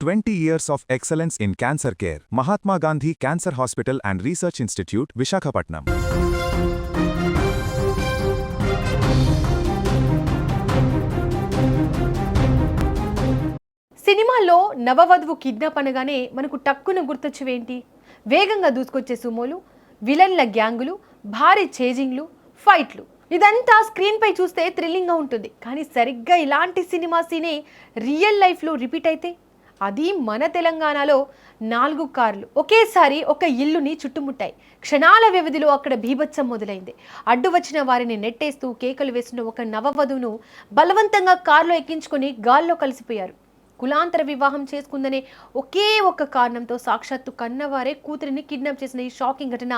20 years of excellence in cancer care. Mahatma Gandhi Cancer Hospital and Research Institute, Visakhapatnam. సినిమాల్లో నవవధువు kidnap అనగానే మనకు టక్కున గుర్తొచ్చేవేంటి? వేగంగా దూసుకొచ్చే సుమోలు, విలన్ల గ్యాంగులు, భారీ చేజింగ్లు, ఫైట్లు. ఇదంతా స్క్రీన్ పై చూస్తే థ్రిల్లింగ్గా ఉంటుంది. కానీ సరిగ్గా ఇలాంటి సినిమా సీనే రియల్ లైఫ్లో రిపీట్ అయితే, అది మన తెలంగాణలో 4 కార్లు ఒకేసారి ఒక ఇల్లుని చుట్టుముట్టాయి. క్షణాల వ్యవధిలో అక్కడ బీభత్సం మొదలైంది. అడ్డు వచ్చిన వారిని నెట్టేస్తూ కేకలు వేసిన ఒక నవవధువును బలవంతంగా కారులో ఎక్కించుకొని గాల్లో కలిసిపోయారు. కులాంతర వివాహం చేసుకుందనే ఒకే ఒక్క కారణంతో సాక్షాత్తు కన్నవారే కూతురిని కిడ్నాప్ చేసిన ఈ షాకింగ్ ఘటన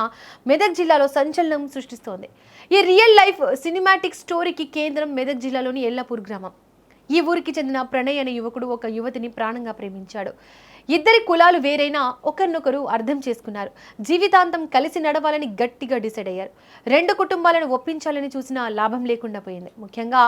మెదక్ జిల్లాలో సంచలనం సృష్టిస్తోంది. ఈ రియల్ లైఫ్ సినిమాటిక్ స్టోరీకి కేంద్రం మెదక్ జిల్లాలోని ఎల్లాపూర్ గ్రామం. ఈ ఊరికి చెందిన ప్రణయ్ అనే యువకుడు ఒక యువతిని ప్రాణంగా ప్రేమించాడు. ఇద్దరి కులాలు వేరైనా ఒకరినొకరు అర్థం చేసుకున్నారు. జీవితాంతం కలిసి నడవాలని గట్టిగా డిసైడ్ అయ్యారు. 2 కుటుంబాలను ఒప్పించాలని చూసినా లాభం లేకుండా పోయింది. ముఖ్యంగా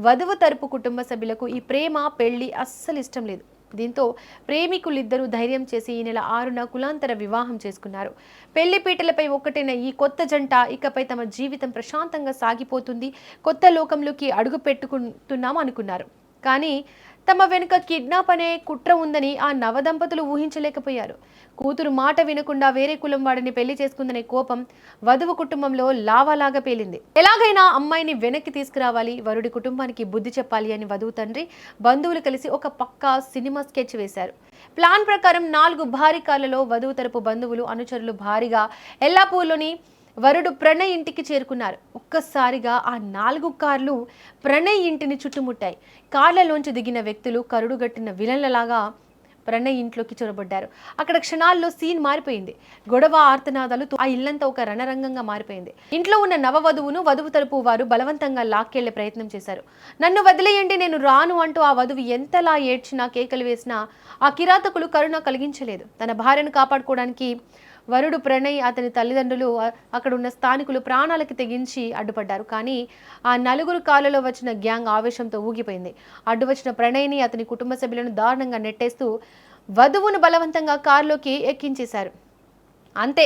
వధువు తరపు కుటుంబ సభ్యులకు ఈ ప్రేమ పెళ్లి అస్సలు ఇష్టం లేదు. దీంతో ప్రేమికులిద్దరూ ధైర్యం చేసి ఈ నెల 6న కులాంతర వివాహం చేసుకున్నారు. పెళ్లి పీటలపై ఒక్కటైన ఈ కొత్త జంట ఇకపై తమ జీవితం ప్రశాంతంగా సాగిపోతుంది, కొత్త లోకంలోకి అడుగు పెట్టుకుంటున్నాం అనుకున్నారు. కానీ తమ వెనుక కిడ్నాప్ అనే కుట్ర ఉందని ఆ నవదంపతులు ఊహించలేకపోయారు. కూతురు మాట వినకుండా వేరే కులం వాడిని పెళ్లి చేసుకుందనే కోపం వధువు కుటుంబంలో లావాలాగా పేలింది. ఎలాగైనా అమ్మాయిని వెనక్కి తీసుకురావాలి, వరుడి కుటుంబానికి బుద్ధి చెప్పాలి అని వధువు తండ్రి, బంధువులు కలిసి ఒక పక్కా సినిమా స్కెచ్ వేశారు. ప్లాన్ ప్రకారం 4 భారీ కార్లలో వధువు తరపు బంధువులు, అనుచరులు భారీగా ఎల్లాపూర్లోని వరుడు ప్రణయ్ ఇంటికి చేరుకున్నారు. ఒక్కసారిగా ఆ 4 కార్లు ప్రణయ్ ఇంటిని చుట్టుముట్టాయి. కార్లలోంచి దిగిన వ్యక్తులు కరుడుగట్టిన విలన్లలాగా ప్రణయ్ ఇంట్లోకి చొరబడ్డారు. అక్కడ క్షణాల్లో సీన్ మారిపోయింది. గొడవ, ఆర్తనాదాలు, ఆ ఇల్లంతా ఒక రణరంగంగా మారిపోయింది. ఇంట్లో ఉన్న నవవధువును వధువు తరపు వారు బలవంతంగా లాక్కెళ్లే ప్రయత్నం చేశారు. నన్ను వదిలేయండి, నేను రాను అంటూ ఆ వధువు ఎంతలా ఏడ్చినా, కేకలు వేసినా ఆ కిరాతకులు కరుణ కలిగించలేదు. తన భార్యను కాపాడుకోవడానికి వరుడు ప్రణయ్, అతని తల్లిదండ్రులు, అక్కడ ఉన్న స్థానికులు ప్రాణాలకి తెగించి అడ్డుపడ్డారు. కానీ ఆ 4 కార్లలో వచ్చిన గ్యాంగ్ ఆవేశంతో ఊగిపోయింది. అడ్డు వచ్చిన ప్రణయ్ని, అతని కుటుంబ సభ్యులను దారుణంగా నెట్టేస్తూ వధువును బలవంతంగా కారులోకి ఎక్కించేశారు. అంతే,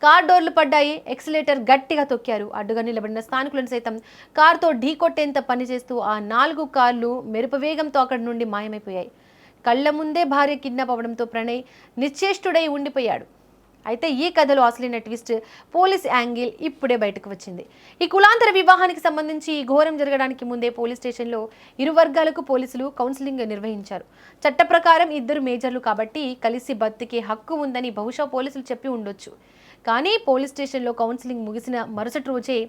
కార్ డోర్లు పడ్డాయి. ఎక్సిలేటర్ గట్టిగా తొక్కారు. అడ్డుగా నిలబడిన స్థానికులను సైతం కారుతో ఢీకొట్టేంత పనిచేస్తూ ఆ 4 కార్లు మెరుపు వేగంతో అక్కడి నుండి మాయమైపోయాయి. కళ్ల ముందే భార్య కిడ్నాప్ అవ్వడంతో ప్రణయ్ నిశ్చేష్టుడై ఉండిపోయాడు. అయితే ఈ కథలో అసలైన ట్విస్ట్, పోలీస్ యాంగిల్ ఇప్పుడే బయటకు వచ్చింది. ఈ కులాంతర వివాహానికి సంబంధించి ఈ ఘోరం జరగడానికి ముందే పోలీస్ స్టేషన్లో ఇరు వర్గాలకు పోలీసులు కౌన్సిలింగ్ నిర్వహించారు. చట్ట ప్రకారం ఇద్దరు మేజర్లు కాబట్టి కలిసి బతికే హక్కు ఉందని బహుశా పోలీసులు చెప్పి ఉండొచ్చు. కానీ పోలీస్ స్టేషన్లో కౌన్సిలింగ్ ముగిసిన మరుసటి రోజే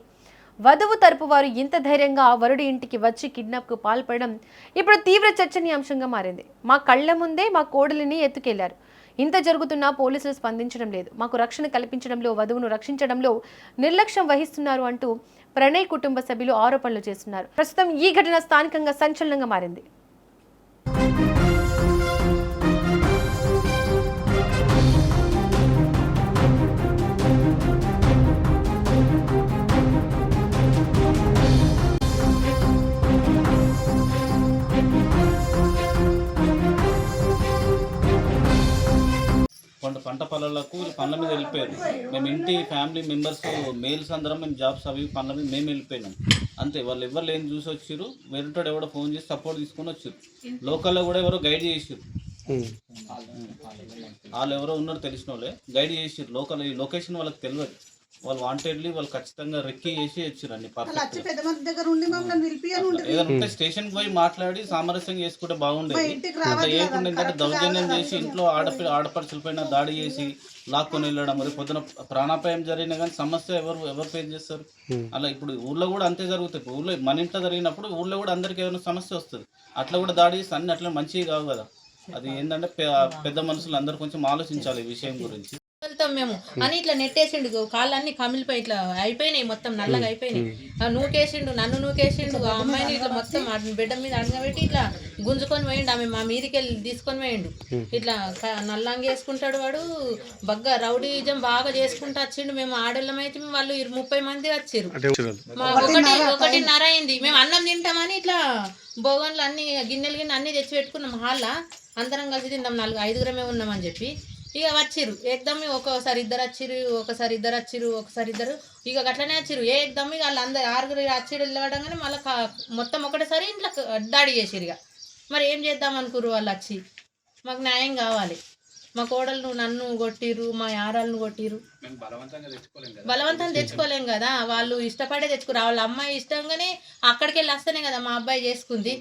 వధువు తరపు వారు ఇంత ధైర్యంగా వరుడి ఇంటికి వచ్చి కిడ్నాప్కు పాల్పడడం ఇప్పుడు తీవ్ర చర్చనీయాంశంగా మారింది. మా కళ్ల ముందే మా కోడలిని ఎత్తుకెళ్లారు, ఇంత జరుగుతున్నా పోలీసులు స్పందించడం లేదు, మాకు రక్షణ కల్పించడంలో, వధువును రక్షించడంలో నిర్లక్ష్యం వహిస్తున్నారు అంటూ ప్రణయ్ కుటుంబ సభ్యులు ఆరోపణలు చేస్తున్నారు. ప్రస్తుతం ఈ ఘటన స్థానికంగా సంచలనంగా మారింది. పంట పొలాలకు పనుల మీద వెళ్ళిపోయారు. మేము ఇంటి ఫ్యామిలీ మెంబర్స్ మేల్స్ అందరం మేము జాబ్స్ అవి పనుల మీద మేము వెళ్ళిపోయినాం. అంతే, వాళ్ళు ఎవరు లేని చూసి వచ్చారు. వేరేటోడు ఎవడో ఫోన్ చేసి సపోర్ట్ తీసుకొని వచ్చారు. లోకల్లో కూడా ఎవరో గైడ్ చేసారు. వాళ్ళు ఎవరో ఉన్నారు తెలిసిన వాళ్ళే గైడ్ చేసారు. లోకల్ ఈ లొకేషన్ వాళ్ళకి తెలియదు. వాళ్ళు వాంటెడ్లీ వాళ్ళు ఖచ్చితంగా రెక్కి చేసి వచ్చారండి. ఏదైనా ఉంటే స్టేషన్కి పోయి మాట్లాడి సామరస్యం చేసుకుంటే బాగుండేది. అట్లా చేయకుండా ఏంటంటే దౌర్జన్యం చేసి ఇంట్లో ఆడపడుచుల పైన దాడి చేసి లాక్కొని వెళ్ళడం, మరి పొద్దున ప్రాణాపాయం జరిగినా కానీ సమస్య ఎవరు ఫేస్ చేస్తారు? అలా ఇప్పుడు ఊళ్ళో కూడా అంతే జరుగుతాయి. ఊళ్ళో మన ఇంట్లో జరిగినప్పుడు ఊళ్ళో కూడా అందరికి ఏమైనా సమస్య వస్తుంది. అట్లా కూడా దాడి చేసి అన్ని అట్లా మంచివి కావు కదా. అది ఏంటంటే పెద్ద మనుషులు అందరూ కొంచెం ఆలోచించాలి ఈ విషయం గురించి. చేసుకుంటాం మేము అని ఇట్లా నెట్టేసిండు, కాళ్ళన్నీ కమిలిపోయి ఇట్లా అయిపోయినాయి, మొత్తం నల్లగా అయిపోయినాయి. నూకేసిండు, నన్ను నూకేసిండు, ఆ అమ్మాయిని ఇట్లా మొత్తం బిడ్డ మీద అడగబెట్టి ఇట్లా గుంజుకొని పోయిండు. ఆమె మా మీదికి వెళ్ళి తీసుకొని పోయిండు. ఇట్లా నల్లంగి వేసుకుంటాడు వాడు, బగ్గా రౌడీజం బాగా చేసుకుంటూ వచ్చిండు. మేము ఆడోళ్ళం అయితే వాళ్ళు 30 మంది వచ్చారు. మా 1:30 అయింది. మేము అన్నం తింటామని ఇట్లా బోగన్లు అన్ని గిన్నెలు అన్ని తెచ్చి పెట్టుకున్నాం హాల్లా, అందరం కలిసి తిందాం, 4-5 ఉన్నామని చెప్పి. ఇక వచ్చిర్రు ఏకదమ్మి, ఒక్కోసారి ఇద్దరు వచ్చిర్రు, ఒకసారి ఇద్దరు వచ్చిర్రు, ఒకసారి ఇద్దరు, ఇక అట్లనే వచ్చిర్రు. ఏకదమ్మి వాళ్ళందరూ 6 వచ్చిర్రు వెళ్ళవడంగానే మళ్ళీ మొత్తం ఒకటేసారి ఇంట్లో దాడి చేసిరు. ఇక మరి ఏం చేద్దాం అనుకుర్రు వాళ్ళు వచ్చి. మాకు న్యాయం కావాలి. మా కోడలు నన్ను కొట్టిర్రు, మా యారాలను కొట్టిర్రు. బలవంతంగా తెచ్చుకోలేం కదా, వాళ్ళు ఇష్టపడే తెచ్చుకురు. వాళ్ళ అమ్మాయి ఇష్టంగానే అక్కడికి వెళ్ళి వస్తేనే కదా మా అబ్బాయి చేసుకుంది.